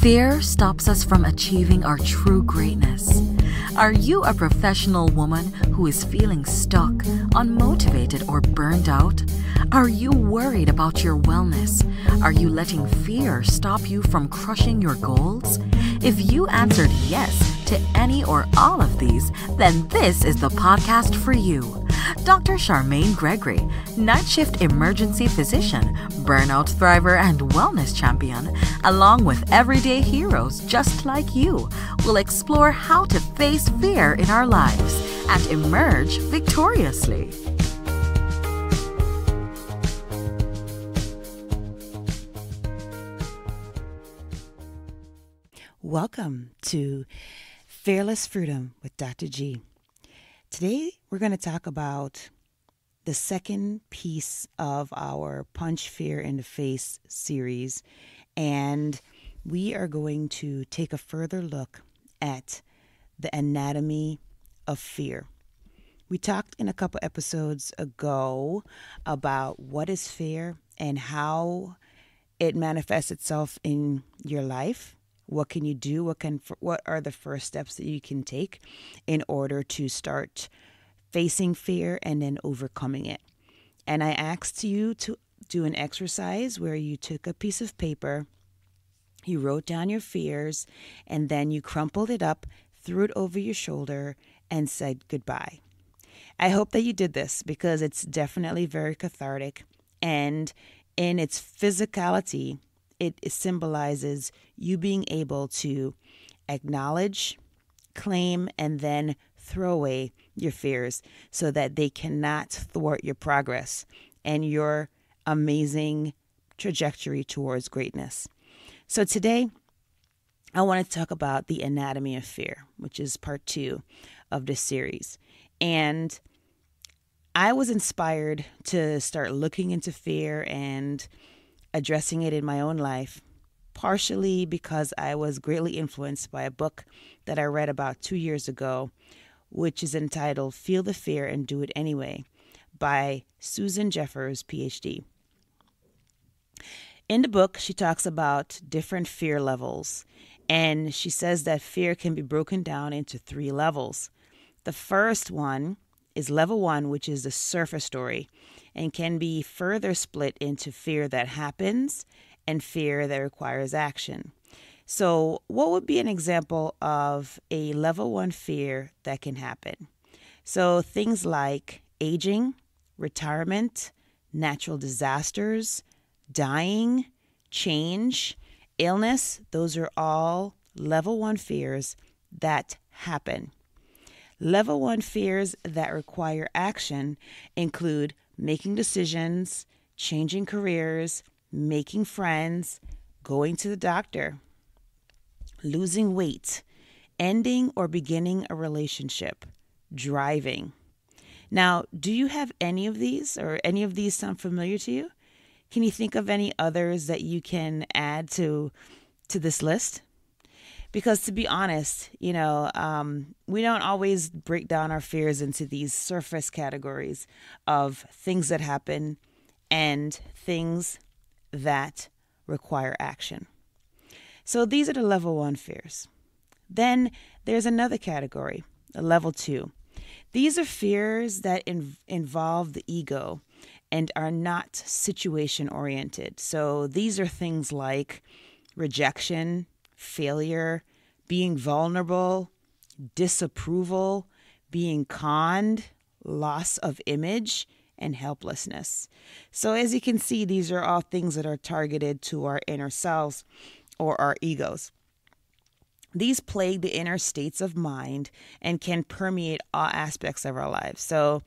Fear stops us from achieving our true greatness. Are you a professional woman who is feeling stuck, unmotivated, or burned out? Are you worried about your wellness? Are you letting fear stop you from crushing your goals? If you answered yes to any or all of these, then this is the podcast for you. Dr. Charmaine Gregory, Nightshift emergency physician, burnout thriver, and wellness champion, along with everyday heroes just like you, will explore how to face fear in our lives and emerge victoriously. Welcome to Fearless Freedom with Dr. G. Today, we're going to talk about the second piece of our Punch Fear in the Face series, and we are going to take a further look at the anatomy of fear. We talked in a couple episodes ago about what is fear and how it manifests itself in your life. What can you do? What are the first steps that you can take in order to start facing fear and then overcoming it? And I asked you to do an exercise where you took a piece of paper, you wrote down your fears, and then you crumpled it up, threw it over your shoulder, and said goodbye. I hope that you did this because it's definitely very cathartic, and in its physicality, it symbolizes you being able to acknowledge, claim, and then throw away your fears so that they cannot thwart your progress and your amazing trajectory towards greatness. So today, I want to talk about the anatomy of fear, which is part 2 of this series. And I was inspired to start looking into fear and addressing it in my own life, partially because I was greatly influenced by a book that I read about 2 years ago, which is entitled Feel the Fear and Do It Anyway by Susan Jeffers, PhD. In the book, she talks about different fear levels, and she says that fear can be broken down into 3 levels. The first one is level 1, which is the surface story, and can be further split into fear that happens and fear that requires action. So what would be an example of a level 1 fear that can happen? So things like aging, retirement, natural disasters, dying, change, illness, those are all level 1 fears that happen. Level 1 fears that require action include making decisions, changing careers, making friends, going to the doctor, losing weight, ending or beginning a relationship, driving. Now, do you have any of these, or any of these sound familiar to you? Can you think of any others that you can add to this list? Because to be honest, we don't always break down our fears into these surface categories of things that happen and things that require action. So these are the level 1 fears. Then there's another category, a level 2. These are fears that involve the ego and are not situation oriented. So these are things like rejection, failure, being vulnerable, disapproval, being conned, loss of image, and helplessness. So as you can see, these are all things that are targeted to our inner selves or our egos. These plague the inner states of mind and can permeate all aspects of our lives. So,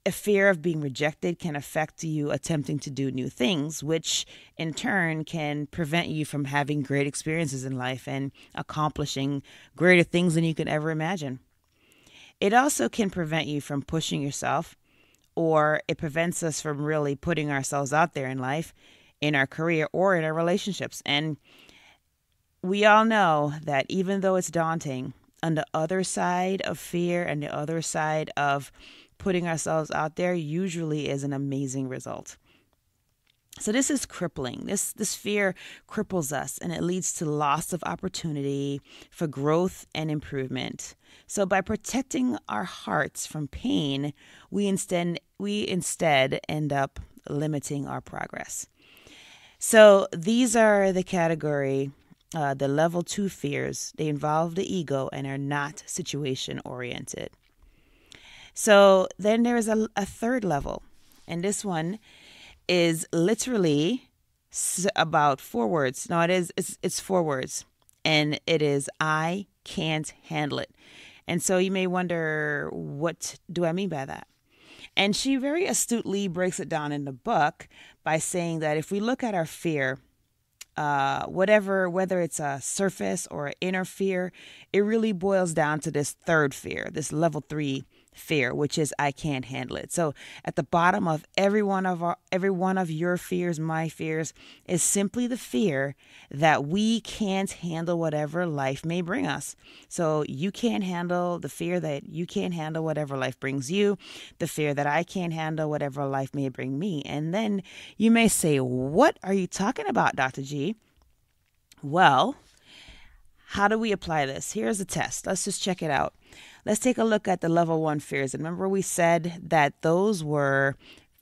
a fear of being rejected can affect you attempting to do new things, which in turn can prevent you from having great experiences in life and accomplishing greater things than you could ever imagine. It also can prevent you from pushing yourself, or it prevents us from really putting ourselves out there in life, in our career, or in our relationships. And we all know that even though it's daunting, on the other side of fear and the other side of putting ourselves out there usually is an amazing result. So this is crippling. This fear cripples us, and it leads to loss of opportunity for growth and improvement. So by protecting our hearts from pain, we instead end up limiting our progress. So these are the category, the level 2 fears. They involve the ego and are not situation oriented. So then there is a third level, and this one is literally about 4 words. No, it's 4 words, and it is I can't handle it. And so you may wonder, what do I mean by that? And she very astutely breaks it down in the book by saying that if we look at our fear, whether it's a surface or an inner fear, it really boils down to this third fear, this level 3 fear, which is I can't handle it. So at the bottom of every one of your fears, my fears, is simply the fear that we can't handle whatever life may bring us. So you can't handle the fear that you can't handle whatever life brings you, the fear that I can't handle whatever life may bring me. And then you may say, what are you talking about, Dr. G? Well, how do we apply this? Here's a test. Let's just check it out. Let's take a look at the level 1 fears. And remember, we said that those were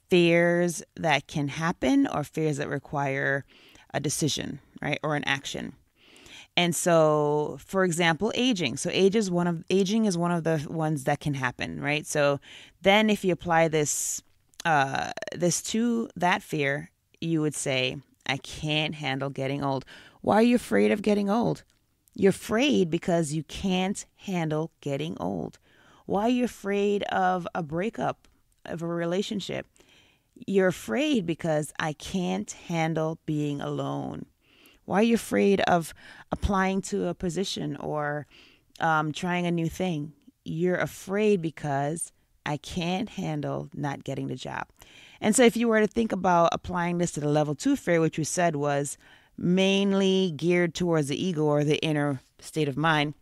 fears that can happen or fears that require a decision, right? Or an action. And so, for example, aging. So aging is one of the ones that can happen, right? So then if you apply this to that fear, you would say, I can't handle getting old. Why are you afraid of getting old? You're afraid because you can't handle getting old. Why are you afraid of a breakup of a relationship? You're afraid because I can't handle being alone. Why are you afraid of applying to a position or trying a new thing? You're afraid because I can't handle not getting the job. And so if you were to think about applying this to the level 2 fear, which we said was mainly geared towards the ego or the inner state of mind,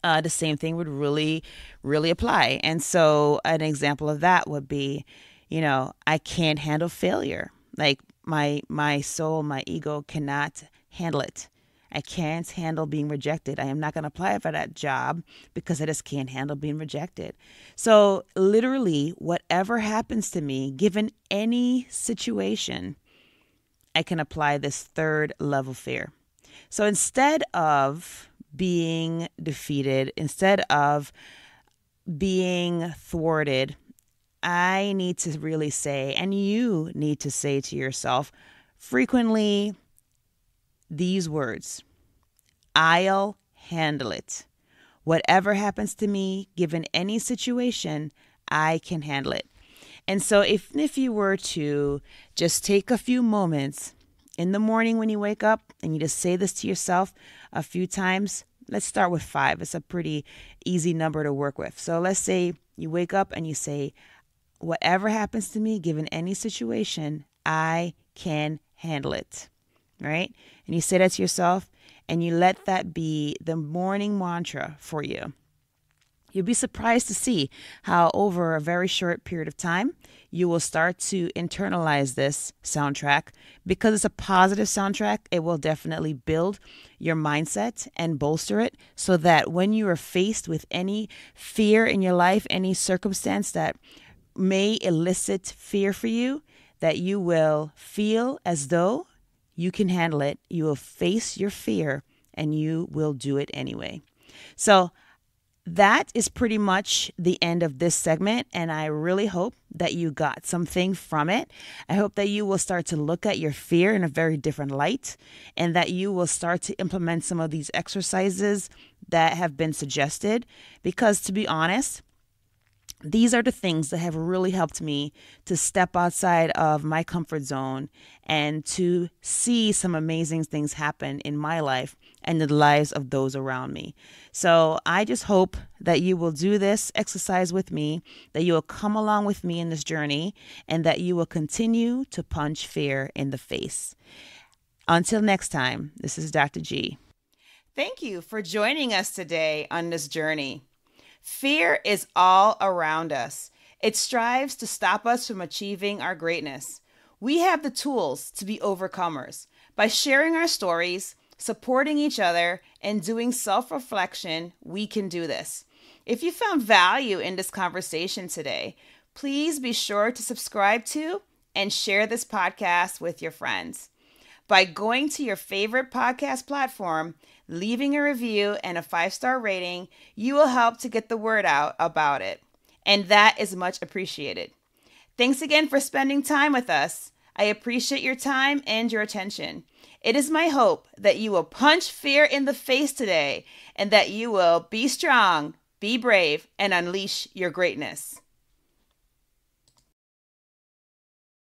the same thing would really, really apply. And so an example of that would be, I can't handle failure. Like my soul, my ego cannot handle it. I can't handle being rejected. I am not going to apply for that job because I just can't handle being rejected. So literally, whatever happens to me, given any situation, I can apply this third level fear. So instead of being defeated, instead of being thwarted, I need to really say, and you need to say to yourself frequently these words: I'll handle it. Whatever happens to me, given any situation, I can handle it. And so if you were to just take a few moments in the morning when you wake up and you just say this to yourself a few times, let's start with 5. It's a pretty easy number to work with. So let's say you wake up and you say, whatever happens to me, given any situation, I can handle it, right? And you say that to yourself and you let that be the morning mantra for you. You'll be surprised to see how over a very short period of time, you will start to internalize this soundtrack. Because it's a positive soundtrack, it will definitely build your mindset and bolster it so that when you are faced with any fear in your life, any circumstance that may elicit fear for you, that you will feel as though you can handle it. You will face your fear and you will do it anyway. So that is pretty much the end of this segment, and I really hope that you got something from it. I hope that you will start to look at your fear in a very different light, and that you will start to implement some of these exercises that have been suggested, because to be honest, these are the things that have really helped me to step outside of my comfort zone and to see some amazing things happen in my life and the lives of those around me. So I just hope that you will do this exercise with me, that you will come along with me in this journey, and that you will continue to punch fear in the face. Until next time, this is Dr. G. Thank you for joining us today on this journey. Fear is all around us. It strives to stop us from achieving our greatness. We have the tools to be overcomers. By sharing our stories, supporting each other, and doing self-reflection, we can do this. If you found value in this conversation today, please be sure to subscribe to and share this podcast with your friends. By going to your favorite podcast platform, leaving a review and a 5-star rating, you will help to get the word out about it. And that is much appreciated. Thanks again for spending time with us. I appreciate your time and your attention. It is my hope that you will punch fear in the face today and that you will be strong, be brave, and unleash your greatness.